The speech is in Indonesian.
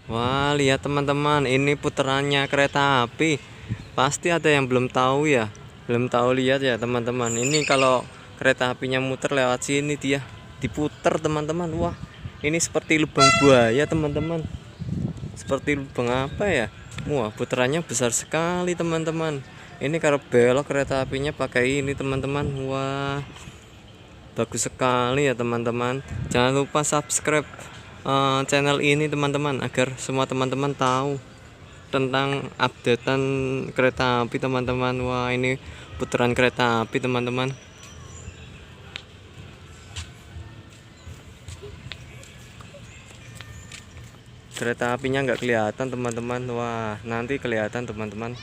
Wah, lihat teman-teman, ini putarannya kereta api. Pasti ada yang belum tahu ya. Belum tahu, lihat ya teman-teman. Ini kalau kereta apinya muter lewat sini dia diputer teman-teman. Wah, ini seperti lubang buaya teman-teman. Seperti lubang apa ya? Wah, putarannya besar sekali teman-teman. Ini kalau belok kereta apinya pakai ini teman-teman. Wah, bagus sekali ya teman-teman. Jangan lupa subscribe channel ini teman-teman, agar semua teman-teman tahu tentang updatean kereta api teman-teman. Wah, ini putaran kereta api teman-teman. Kereta apinya nggak kelihatan teman-teman. Wah, nanti kelihatan teman-teman.